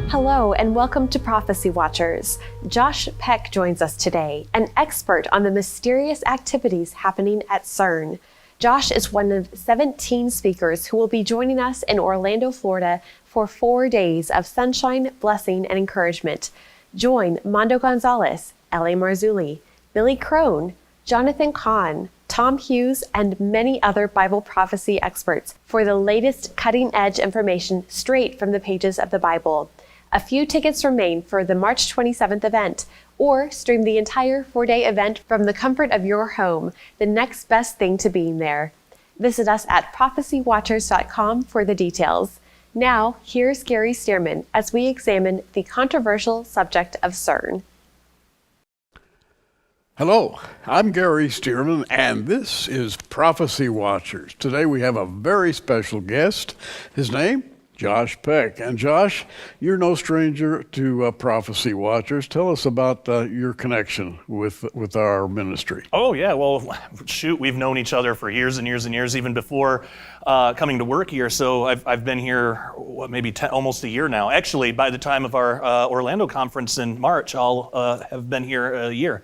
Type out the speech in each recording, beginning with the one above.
Hello and welcome to Prophecy Watchers. Josh Peck joins us today, an expert on the mysterious activities happening at CERN. Josh is one of 17 speakers who will be joining us in Orlando, Florida for 4 days of sunshine, blessing, and encouragement. Join Mondo Gonzalez, L.A. Marzulli, Billy Crone, Jonathan Kahn, Tom Hughes, and many other Bible prophecy experts for the latest cutting-edge information straight from the pages of the Bible. A few tickets remain for the March 27th event, or stream the entire 4-day event from the comfort of your home, the next best thing to being there. Visit us at prophecywatchers.com for the details. Now, here's Gary Stearman as we examine the controversial subject of CERN. Hello, I'm Gary Stearman, and this is Prophecy Watchers. Today we have a very special guest. His name? Josh Peck. And Josh, you're no stranger to Prophecy Watchers. Tell us about your connection with our ministry. Oh yeah, well, shoot, we've known each other for years and years and years, even before coming to work here. So I've been here, maybe almost a year now. Actually, by the time of our Orlando conference in March, I'll have been here a year.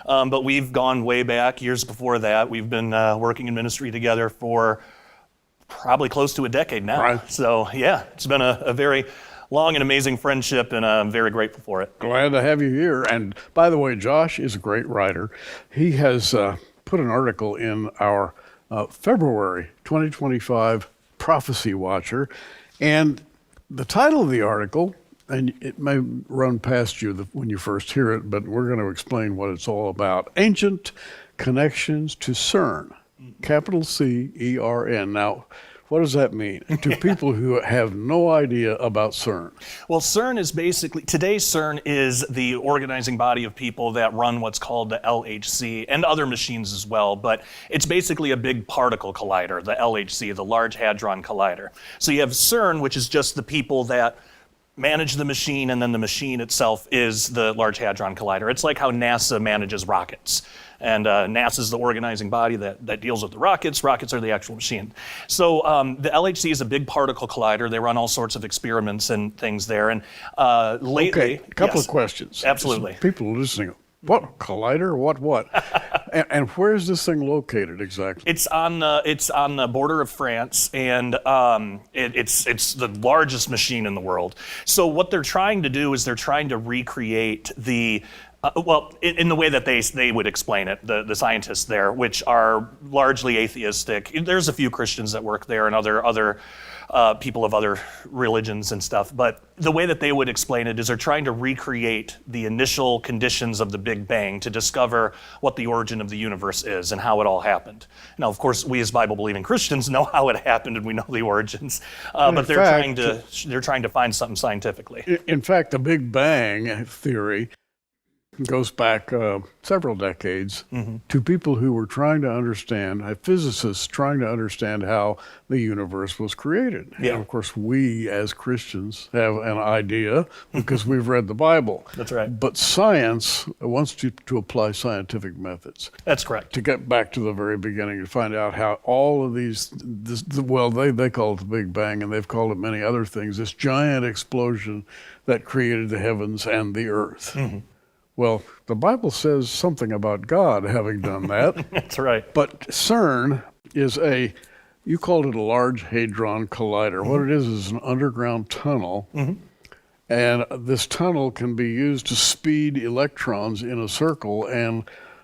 But we've gone way back, years before that. We've been working in ministry together for probably close to a decade now. Right. So yeah, it's been a very long and amazing friendship, and I'm very grateful for it. Glad to have you here. And by the way, Josh is a great writer. He has put an article in our February 2025 Prophecy Watcher. And the title of the article, and it may run past you when you first hear it, but we're going to explain what it's all about. Ancient Connections to CERN. Capital C-E-R-N. Now, what does that mean to people who have no idea about CERN? Well, CERN is basically, today's CERN is the organizing body of people that run what's called the LHC and other machines as well, but it's basically a big particle collider, the LHC, the Large Hadron Collider. So you have CERN, which is just the people that manage the machine, and then the machine itself is the Large Hadron Collider. It's like how NASA manages rockets. And NASA is the organizing body that deals with the rockets. Rockets are the actual machine. So the LHC is a big particle collider. They run all sorts of experiments and things there. And lately, okay, a couple of questions. Absolutely. People listening, what collider? What? and where is this thing located exactly? It's on the border of France, and it's the largest machine in the world. So what they're trying to do is they're trying to recreate the in the way that they would explain it, the scientists there, which are largely atheistic. There's a few Christians that work there and other people of other religions and stuff, but the way that they would explain it is they're trying to recreate the initial conditions of the Big Bang to discover what the origin of the universe is and how it all happened. Now, of course, we as Bible-believing Christians know how it happened and we know the origins, but they're trying to find something scientifically. In fact, the Big Bang theory goes back several decades to people who were trying to understand, physicists trying to understand how the universe was created. Yeah. And of course, we as Christians have an idea because we've read the Bible. That's right. But science wants to apply scientific methods. That's correct. To get back to the very beginning and find out how all of they call it the Big Bang, and they've called it many other things, this giant explosion that created the heavens and the earth. Mm-hmm. Well, the Bible says something about God having done that. That's right. But CERN is you called it a Large Hadron Collider. Mm-hmm. What it is an underground tunnel. Mm-hmm. And this tunnel can be used to speed electrons in a circle, and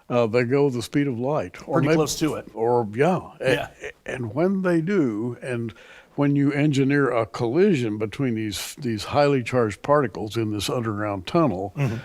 they go the speed of light. Pretty close to it. Yeah. And when they do, and when you engineer a collision between these highly charged particles in this underground tunnel, mm-hmm.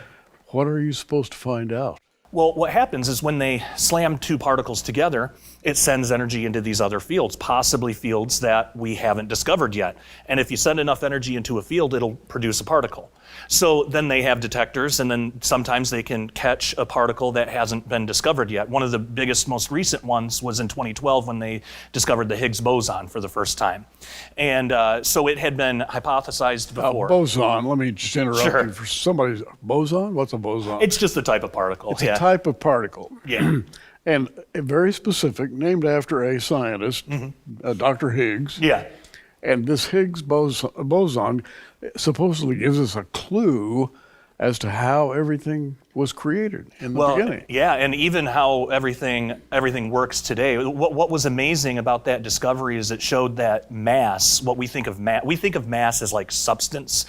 What are you supposed to find out? Well, what happens is when they slam two particles together, it sends energy into these other fields, possibly fields that we haven't discovered yet. And if you send enough energy into a field, it'll produce a particle. So then they have detectors, and then sometimes they can catch a particle that hasn't been discovered yet. One of the biggest, most recent ones was in 2012 when they discovered the Higgs boson for the first time. And so it had been hypothesized before. Boson, let me just interrupt you for somebody's boson? What's a boson? It's just a type of particle. It's a type of particle. Yeah. And very specific, named after a scientist, Dr. Higgs. Yeah. And this Higgs boson supposedly gives us a clue as to how everything was created in the beginning. Yeah, and even how everything works today. What was amazing about that discovery is it showed that mass, what we think of mass as like substance.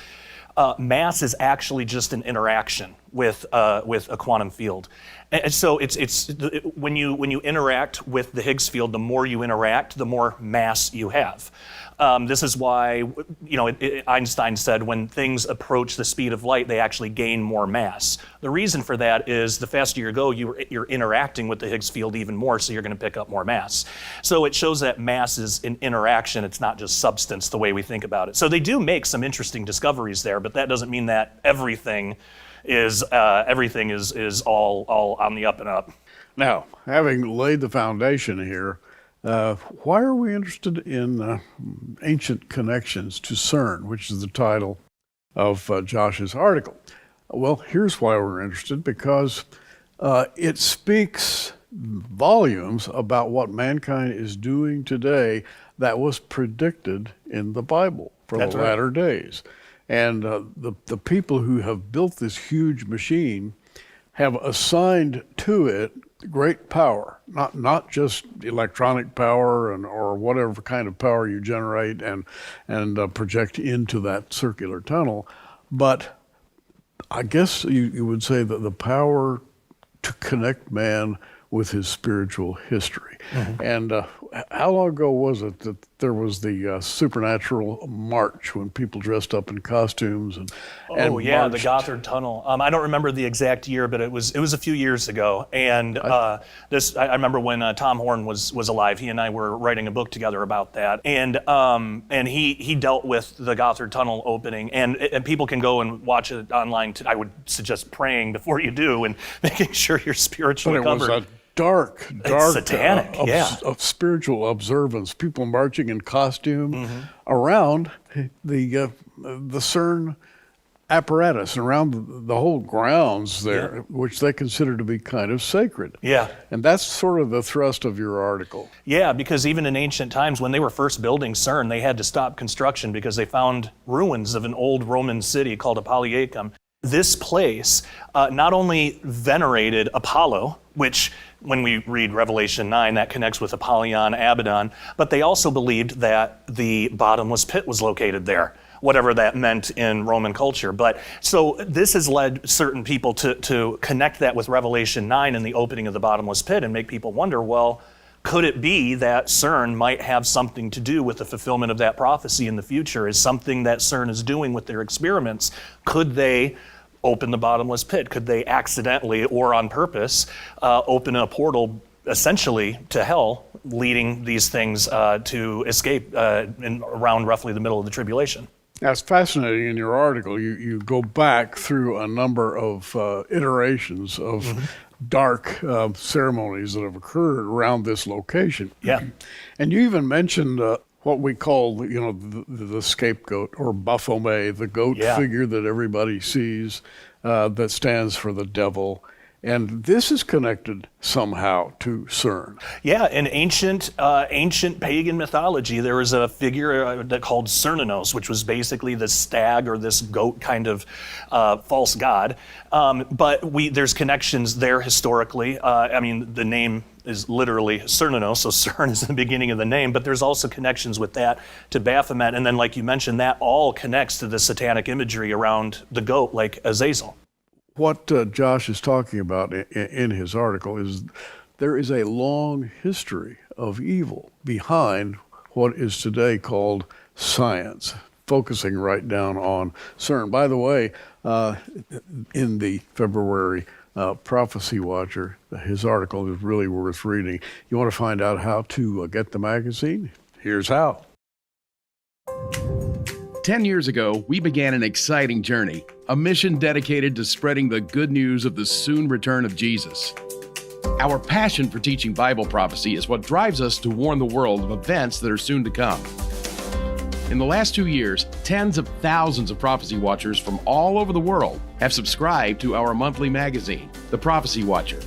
Mass is actually just an interaction with a quantum field, and so when you interact with the Higgs field, the more you interact, the more mass you have. This is why Einstein said when things approach the speed of light, they actually gain more mass. The reason for that is the faster you go, you're interacting with the Higgs field even more, so you're going to pick up more mass. So it shows that mass is an interaction; it's not just substance the way we think about it. So they do make some interesting discoveries there, but that doesn't mean that everything is all on the up and up. Now, having laid the foundation here, why are we interested in ancient connections to CERN, which is the title of Josh's article? Well, here's why we're interested, because it speaks volumes about what mankind is doing today that was predicted in the Bible for the latter days. And the people who have built this huge machine have assigned to it great power, not just electronic power or whatever kind of power you generate and project into that circular tunnel, but I guess you would say that the power to connect man with his spiritual history. Mm-hmm. And how long ago was it that there was the supernatural march when people dressed up in costumes and the Gotthard Tunnel. I don't remember the exact year, but it was a few years ago. And I remember when Tom Horn was alive. He and I were writing a book together about that. And he dealt with the Gotthard Tunnel opening. And people can go and watch it online. I would suggest praying before you do and making sure you're spiritually covered. Was a dark, satanic, of spiritual observance. People marching in costume around the CERN apparatus, around the whole grounds there, which they consider to be kind of sacred. Yeah. And that's sort of the thrust of your article. Yeah, because even in ancient times, when they were first building CERN, they had to stop construction because they found ruins of an old Roman city called Apolliacum. This place not only venerated Apollo, which when we read Revelation 9, that connects with Apollyon, Abaddon, but they also believed that the bottomless pit was located there, whatever that meant in Roman culture. But so this has led certain people to connect that with Revelation 9 and the opening of the bottomless pit and make people wonder, well, could it be that CERN might have something to do with the fulfillment of that prophecy in the future? Is something that CERN is doing with their experiments, could they open the bottomless pit? Could they accidentally or on purpose open a portal essentially to hell, leading these things to escape around roughly the middle of the tribulation? That's fascinating. In your article, you go back through a number of iterations of dark ceremonies that have occurred around this location. Yeah. And you even mentioned what we call, the scapegoat, or Baphomet, the goat figure that everybody sees that stands for the devil. And this is connected somehow to CERN. Yeah, in ancient pagan mythology, there was a figure called Cernunnos, which was basically the stag or this goat kind of false god. But there's connections there historically. The name is literally Cernunnos, so CERN is the beginning of the name, but there's also connections with that to Baphomet. And then, like you mentioned, that all connects to the satanic imagery around the goat, like Azazel. What Josh is talking about in his article is there is a long history of evil behind what is today called science, focusing right down on CERN. By the way, in the February Prophecy Watcher, his article is really worth reading. You want to find out how to get the magazine? Here's how. 10 years ago, we began an exciting journey, a mission dedicated to spreading the good news of the soon return of Jesus. Our passion for teaching Bible prophecy is what drives us to warn the world of events that are soon to come. In the last 2 years, tens of thousands of prophecy watchers from all over the world have subscribed to our monthly magazine, The Prophecy Watcher.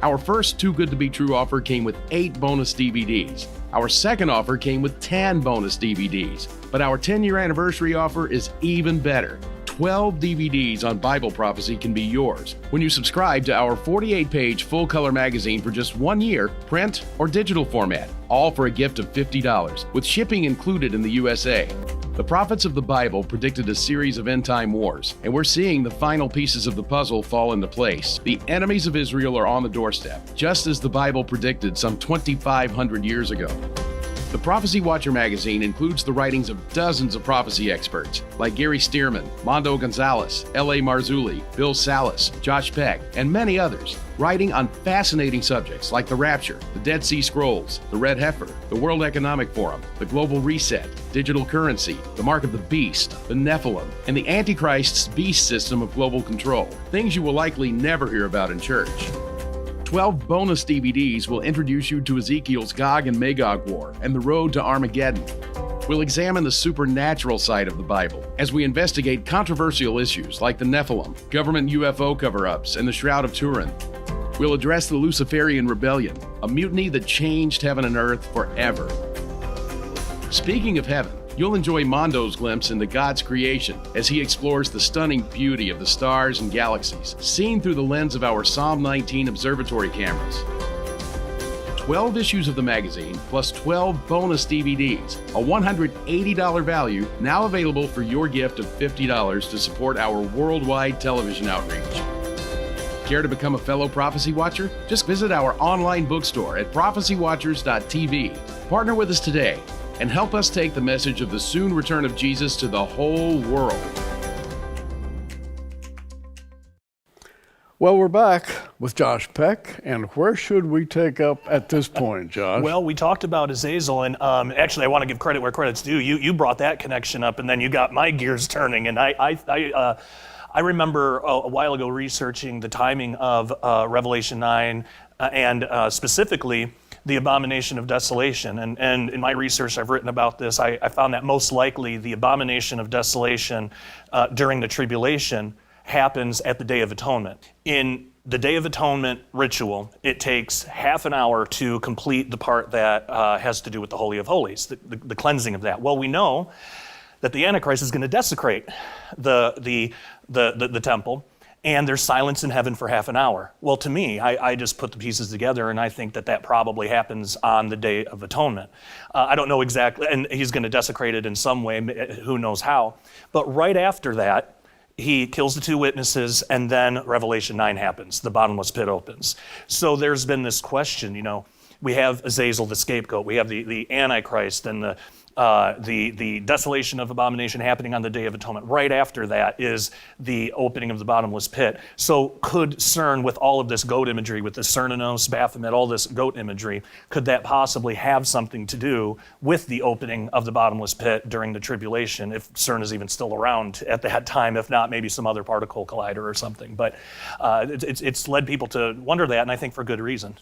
Our first Too Good to Be True offer came with 8 bonus DVDs. Our second offer came with 10 bonus DVDs. But our 10-year anniversary offer is even better. 12 DVDs on Bible prophecy can be yours when you subscribe to our 48-page full-color magazine for just 1 year, print or digital format, all for a gift of $50, with shipping included in the USA. The prophets of the Bible predicted a series of end-time wars, and we're seeing the final pieces of the puzzle fall into place. The enemies of Israel are on the doorstep, just as the Bible predicted some 2,500 years ago. The Prophecy Watcher magazine includes the writings of dozens of prophecy experts like Gary Stearman, Mondo Gonzalez, L.A. Marzulli, Bill Salas, Josh Peck, and many others, writing on fascinating subjects like the rapture, the Dead Sea Scrolls, the Red Heifer, the World Economic Forum, the Global Reset, digital currency, the Mark of the Beast, the Nephilim, and the Antichrist's beast system of global control, things you will likely never hear about in church. 12 bonus DVDs will introduce you to Ezekiel's Gog and Magog war and the road to Armageddon. We'll examine the supernatural side of the Bible as we investigate controversial issues like the Nephilim, government UFO cover-ups, and the Shroud of Turin. We'll address the Luciferian Rebellion, a mutiny that changed heaven and earth forever. Speaking of heaven, you'll enjoy Mondo's glimpse into God's creation as he explores the stunning beauty of the stars and galaxies, seen through the lens of our Psalm 19 observatory cameras. 12 issues of the magazine, plus 12 bonus DVDs, a $180 value, now available for your gift of $50 to support our worldwide television outreach. Care to become a fellow Prophecy Watcher? Just visit our online bookstore at prophecywatchers.tv. Partner with us today and help us take the message of the soon return of Jesus to the whole world. Well, we're back with Josh Peck, and where should we take up at this point, Josh? Well, we talked about Azazel, and actually, I want to give credit where credit's due. You brought that connection up, and then you got my gears turning. And I remember a while ago researching the timing of Revelation 9, and specifically the abomination of desolation. And in my research, I've written about this. I found that most likely the abomination of desolation during the tribulation happens at the Day of Atonement. In the Day of Atonement ritual, it takes half an hour to complete the part that has to do with the Holy of Holies, the cleansing of that. Well, we know that the Antichrist is going to desecrate the temple, and there's silence in heaven for half an hour. Well, to me, I just put the pieces together, and I think that probably happens on the Day of Atonement. I don't know exactly, and he's going to desecrate it in some way, who knows how. But right after that, he kills the two witnesses, and then Revelation 9 happens. The bottomless pit opens. So there's been this question, we have Azazel, the scapegoat. We have the Antichrist and the desolation of abomination happening on the Day of Atonement. Right after that is the opening of the bottomless pit. So could CERN, with all of this goat imagery, with the Cernanos, Baphomet, all this goat imagery, could that possibly have something to do with the opening of the bottomless pit during the tribulation, if CERN is even still around at that time? If not, maybe some other particle collider or something. But it's led people to wonder that, and I think for good reason.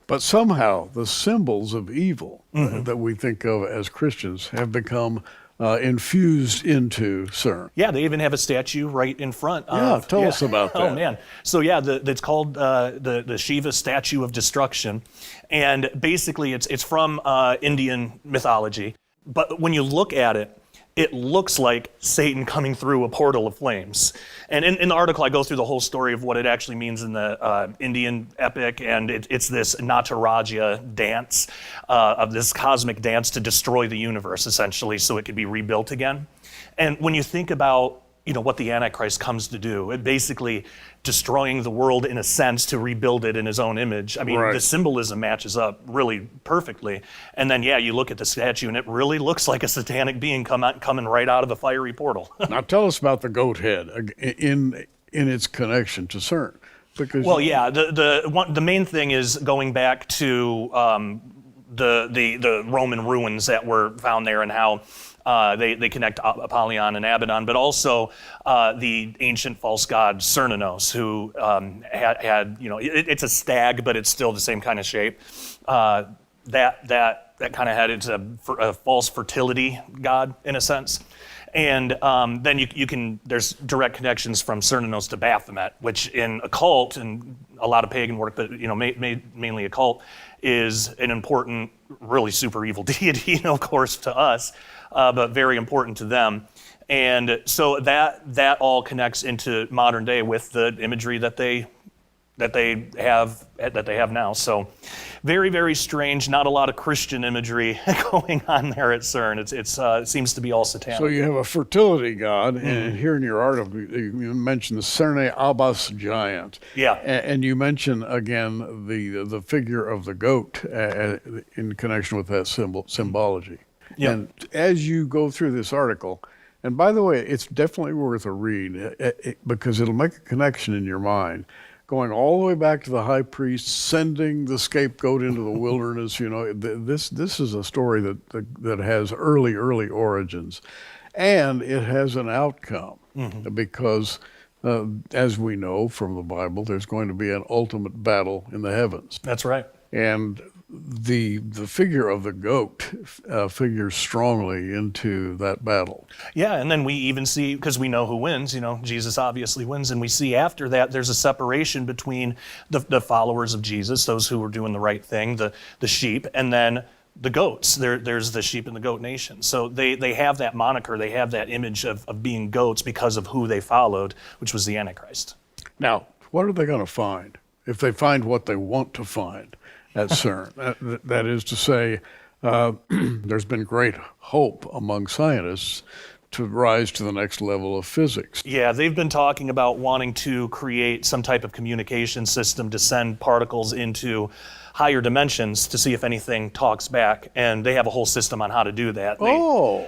But somehow the symbols of evil that we think of as Christians have become infused into CERN. Yeah, they even have a statue right in front. Tell us about that. Oh, man. So, it's called the Shiva Statue of Destruction. And basically, it's from Indian mythology. But when you look at it, it looks like Satan coming through a portal of flames. And in the article, I go through the whole story of what it actually means in the Indian epic, and it's this Nataraja dance, of this cosmic dance to destroy the universe, essentially, so it could be rebuilt again. And when you think about what the Antichrist comes to do, it basically destroying the world in a sense to rebuild it in his own image. I mean, right. The symbolism matches up really perfectly. And then, you look at the statue and it really looks like a satanic being coming right out of a fiery portal. Now tell us about the goat head in its connection to CERN. Because the main thing is going back to the Roman ruins that were found there, and how they connect Apollyon and Abaddon, but also the ancient false god Cernanos, who had it's a stag, but it's still the same kind of shape. That kind of had it's a false fertility god in a sense. And then you can, there's direct connections from Cernanos to Baphomet, which in occult and a lot of pagan work, but mainly occult, is an important really super evil deity, of course, to us, but very important to them. And so that all connects into modern day with the imagery that they have now. So very, very strange. Not a lot of Christian imagery going on there at CERN. It seems to be all satanic. So you have a fertility god, and here in your article you mentioned the CERN Abbas giant. Yeah. And you mention again the figure of the goat in connection with that symbology. Yeah. And as you go through this article, and by the way, it's definitely worth a read because it'll make a connection in your mind. Going all the way back to the high priest sending the scapegoat into the wilderness, this is a story that has early origins, and it has an outcome because, as we know from the Bible, there's going to be an ultimate battle in the heavens. That's right. And the figure of the goat figures strongly into that battle. Yeah, and then we even see, because we know who wins, Jesus obviously wins, and we see after that there's a separation between the followers of Jesus, those who were doing the right thing, the sheep, and then the goats. There's the sheep and the goat nation. So they have that moniker, they have that image of being goats because of who they followed, which was the Antichrist. Now, what are they going to find if they find what they want to find at CERN? That is to say, there's been great hope among scientists to rise to the next level of physics. Yeah, they've been talking about wanting to create some type of communication system to send particles into higher dimensions to see if anything talks back, and they have a whole system on how to do that.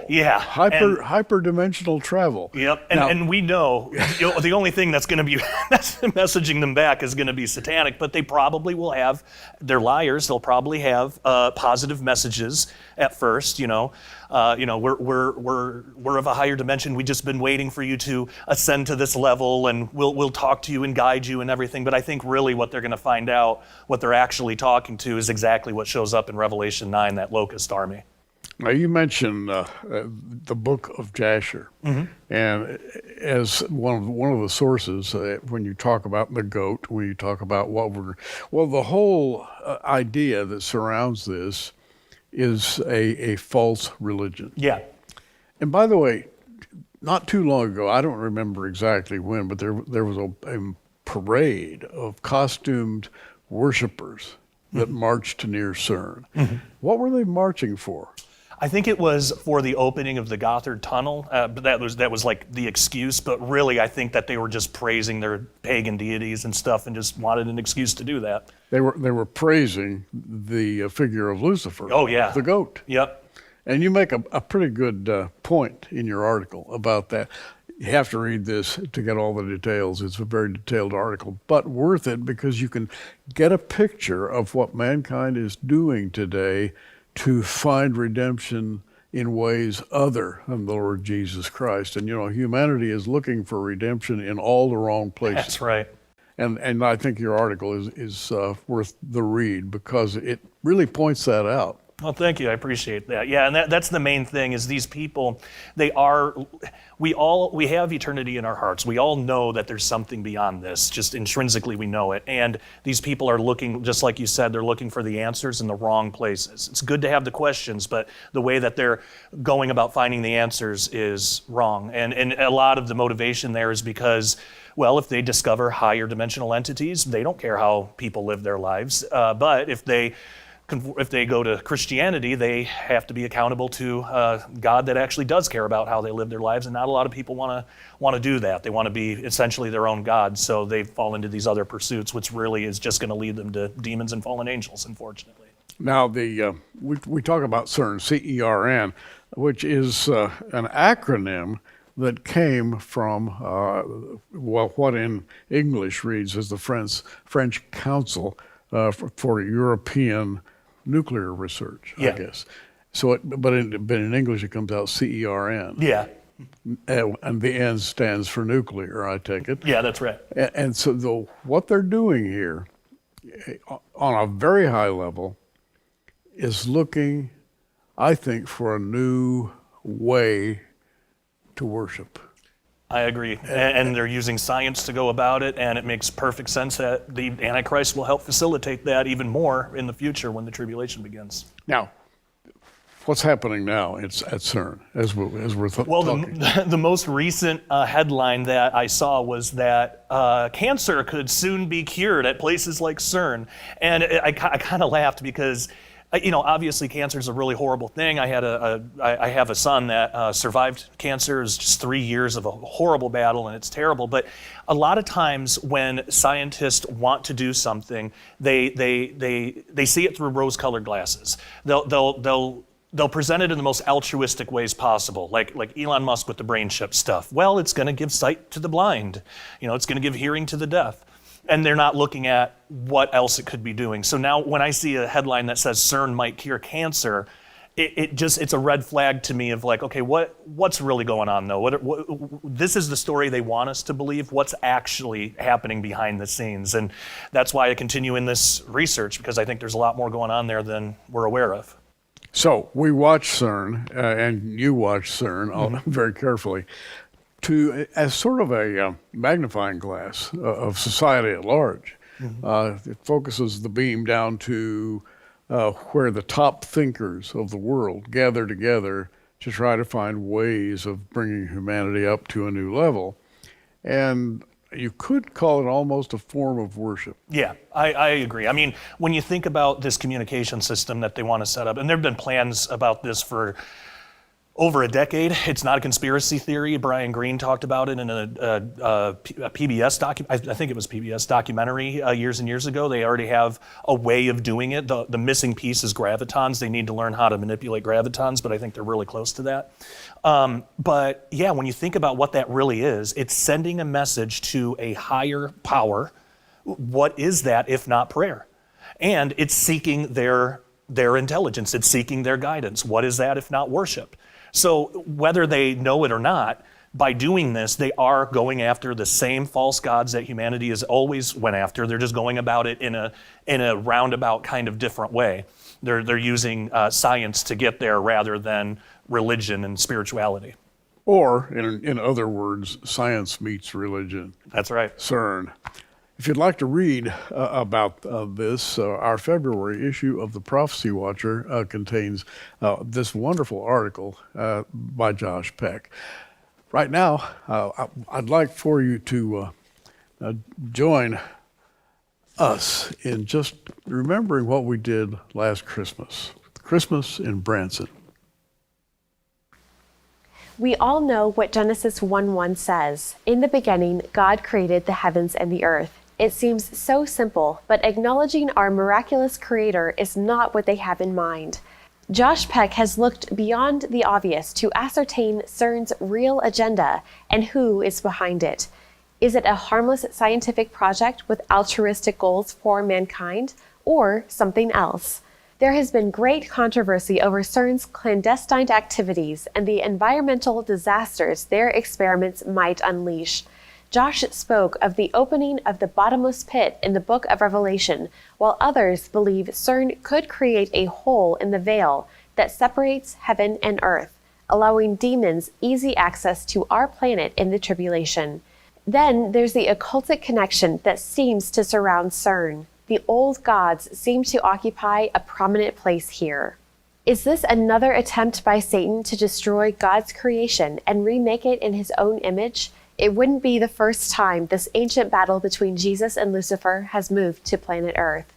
Yeah. Hyperdimensional travel. Yep, and we know the only thing that's going to be messaging them back is going to be satanic, but they probably will have, they're liars, they'll probably have positive messages at first, we're of a higher dimension, we've just been waiting for you to ascend to this level, and we'll talk to you and guide you and everything, but I think really what they're going to find out, what they're actually talking to is exactly what shows up in Revelation 9, that locust army. Now, you mentioned the book of Jasher, and as one of the sources, when you talk about the goat, when you talk about the whole idea that surrounds this is a false religion. Yeah. And by the way, not too long ago, I don't remember exactly when, but there was a parade of costumed worshipers that marched near CERN. What were they marching for? I think it was for the opening of the Gothard Tunnel. But that was like the excuse. But really, I think that they were just praising their pagan deities and stuff, and just wanted an excuse to do that. They were praising the figure of Lucifer. Oh yeah, the goat. Yep. And you make a pretty good point in your article about that. You have to read this to get all the details. It's a very detailed article, but worth it because you can get a picture of what mankind is doing today to find redemption in ways other than the Lord Jesus Christ. And, humanity is looking for redemption in all the wrong places. That's right. And I think your article is worth the read because it really points that out. Well, thank you. I appreciate that. Yeah, and that's the main thing is these people, we have eternity in our hearts. We all know that there's something beyond this. Just intrinsically we know it. And these people are looking, just like you said, they're looking for the answers in the wrong places. It's good to have the questions, but the way that they're going about finding the answers is wrong. And a lot of the motivation there is because, well, if they discover higher dimensional entities, they don't care how people live their lives. But if they go to Christianity, they have to be accountable to God that actually does care about how they live their lives, and not a lot of people want to do that. They want to be essentially their own God, so they fall into these other pursuits, which really is just going to lead them to demons and fallen angels, unfortunately. Now, we talk about CERN, CERN, which is an acronym that came from what in English reads as the French Council for European Nuclear Research, I guess. So, but in English it comes out CERN. Yeah. And the N stands for nuclear, I take it. Yeah, that's right. And so what they're doing here, on a very high level, is looking, I think, for a new way to worship. I agree. And they're using science to go about it, and it makes perfect sense that the Antichrist will help facilitate that even more in the future when the tribulation begins. Now, what's happening now at CERN as we're talking? The most recent headline that I saw was that cancer could soon be cured at places like CERN. And I kind of laughed because, obviously cancer is a really horrible thing. I have a son that survived cancer. It was just 3 years of a horrible battle, and it's terrible. But a lot of times when scientists want to do something, they see it through rose-colored glasses. They'll present it in the most altruistic ways possible, like Elon Musk with the brain chip stuff. Well, it's going to give sight to the blind. It's going to give hearing to the deaf. And they're not looking at what else it could be doing. So now when I see a headline that says CERN might cure cancer, it's a red flag to me of like, okay, what's really going on though? This is the story they want us to believe. What's actually happening behind the scenes? And that's why I continue in this research, because I think there's a lot more going on there than we're aware of. So we watch CERN, and you watch CERN very carefully, as sort of a magnifying glass of society at large. It focuses the beam down to where the top thinkers of the world gather together to try to find ways of bringing humanity up to a new level. And you could call it almost a form of worship. Yeah, I agree. I mean, when you think about this communication system that they want to set up, and there have been plans about this for over a decade. It's not a conspiracy theory. Brian Greene talked about it in a PBS I think it was PBS documentary years and years ago. They already have a way of doing it. The missing piece is gravitons. They need to learn how to manipulate gravitons, but I think they're really close to that. But yeah, when you think about what that really is, it's sending a message to a higher power. What is that if not prayer? And it's seeking their intelligence. It's seeking their guidance. What is that if not worship? So whether they know it or not, by doing this, they are going after the same false gods that humanity has always went after. They're just going about it in a roundabout kind of different way. They're using science to get there rather than religion and spirituality. Or, in other words, science meets religion. That's right. CERN. If you'd like to read about this, our February issue of the Prophecy Watcher contains this wonderful article by Josh Peck. Right now, I'd like for you to join us in just remembering what we did last Christmas in Branson. We all know what Genesis 1:1 says. In the beginning, God created the heavens and the earth. It seems so simple, but acknowledging our miraculous creator is not what they have in mind. Josh Peck has looked beyond the obvious to ascertain CERN's real agenda and who is behind it. Is it a harmless scientific project with altruistic goals for mankind, or something else? There has been great controversy over CERN's clandestine activities and the environmental disasters their experiments might unleash. Josh spoke of the opening of the bottomless pit in the book of Revelation, while others believe CERN could create a hole in the veil that separates heaven and earth, allowing demons easy access to our planet in the tribulation. Then there's the occultic connection that seems to surround CERN. The old gods seem to occupy a prominent place here. Is this another attempt by Satan to destroy God's creation and remake it in his own image? It wouldn't be the first time this ancient battle between Jesus and Lucifer has moved to planet Earth.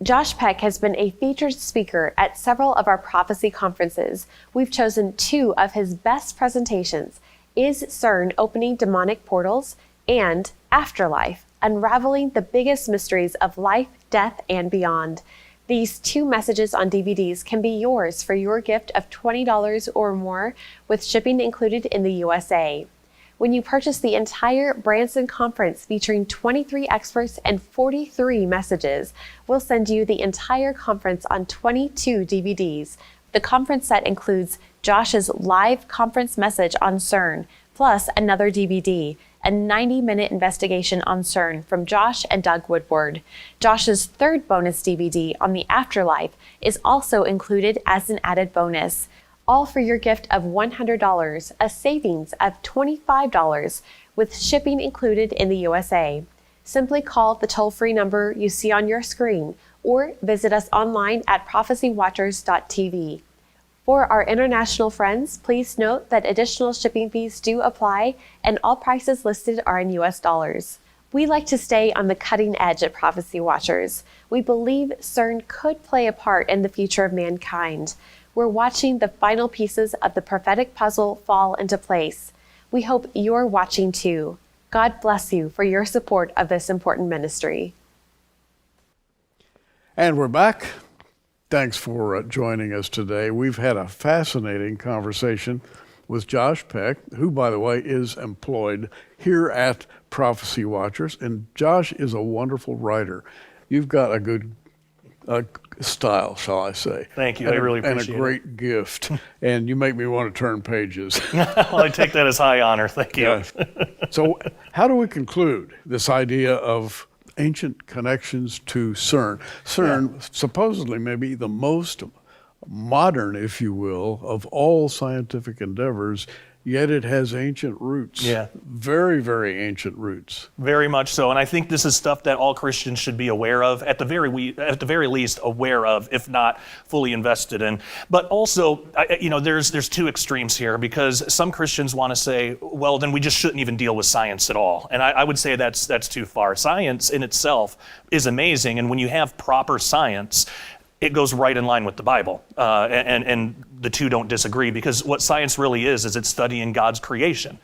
Josh Peck has been a featured speaker at several of our prophecy conferences. We've chosen 2 of his best presentations: Is CERN Opening Demonic Portals? And Afterlife, Unraveling the Biggest Mysteries of Life, Death, and Beyond. These 2 messages on DVDs can be yours for your gift of $20 or more, with shipping included in the USA. When you purchase the entire Branson conference featuring 23 experts and 43 messages, we'll send you the entire conference on 22 DVDs. The conference set includes Josh's live conference message on CERN, plus another DVD, a 90-minute investigation on CERN from Josh and Doug Woodward. Josh's 3rd bonus DVD on the afterlife is also included as an added bonus. All for your gift of $100, a savings of $25, with shipping included in the USA. Simply call the toll-free number you see on your screen or visit us online at prophecywatchers.tv. For our international friends, please note that additional shipping fees do apply and all prices listed are in US dollars. We like to stay on the cutting edge at Prophecy Watchers. We believe CERN could play a part in the future of mankind. We're watching the final pieces of the prophetic puzzle fall into place. We hope you're watching too. God bless you for your support of this important ministry. And we're back. Thanks for joining us today. We've had a fascinating conversation with Josh Peck, who, by the way, is employed here at Prophecy Watchers. And Josh is a wonderful writer. You've got a good style, shall I say. Thank you. I really appreciate it. And a great gift. And you make me want to turn pages. Well, I take that as high honor. Thank you. Yes. So how do we conclude this idea of ancient connections to CERN? CERN supposedly may be the most modern, if you will, of all scientific endeavors, yet it has ancient roots. Yeah. Very, very ancient roots. Very much so. And I think this is stuff that all Christians should be aware of, at the very least aware of, if not fully invested in. But also, there's two extremes here, because some Christians want to say, well, then we just shouldn't even deal with science at all. And I would say that's too far. Science in itself is amazing. And when you have proper science, it goes right in line with the Bible, and the two don't disagree, because what science really is it's studying God's creation.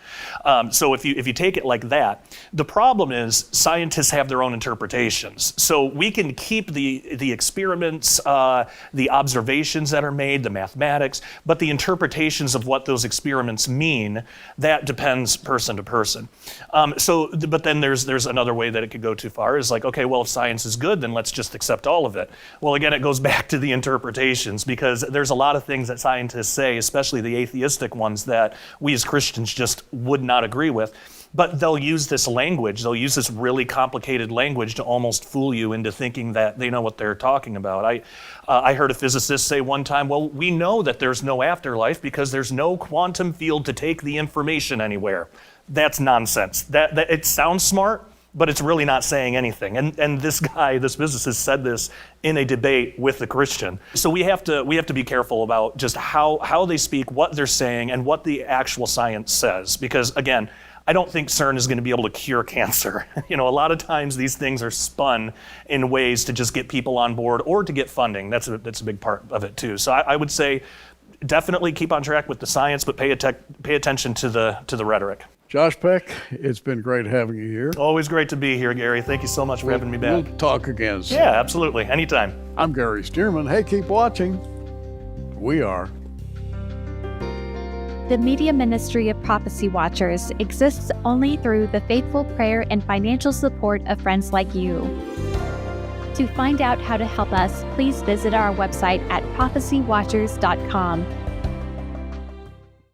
So if you take it like that, the problem is scientists have their own interpretations. So we can keep the experiments, the observations that are made, the mathematics, but the interpretations of what those experiments mean, that depends person to person. But then there's another way that it could go too far, is like, okay, well, if science is good, then let's just accept all of it. Well, again, it goes back to the interpretations, because there's a lot of things that scientists say, especially the atheistic ones, that we as Christians just would not agree with. But they'll use this language, they'll use this really complicated language to almost fool you into thinking that they know what they're talking about. I heard a physicist say one time, well, we know that there's no afterlife because there's no quantum field to take the information anywhere. That's nonsense. That it sounds smart, but it's really not saying anything. And this guy, this physicist, said this in a debate with a Christian. So we have to be careful about just how they speak, what they're saying, and what the actual science says. Because again, I don't think CERN is going to be able to cure cancer. A lot of times these things are spun in ways to just get people on board or to get funding. That's a big part of it too. So I would say definitely keep on track with the science, but pay attention to the rhetoric. Josh Peck, it's been great having you here. Always great to be here, Gary. Thank you so much for having me back. We'll talk again soon. Yeah, absolutely. Anytime. I'm Gary Stearman. Hey, keep watching. We are. The media ministry of Prophecy Watchers exists only through the faithful prayer and financial support of friends like you. To find out how to help us, please visit our website at prophecywatchers.com.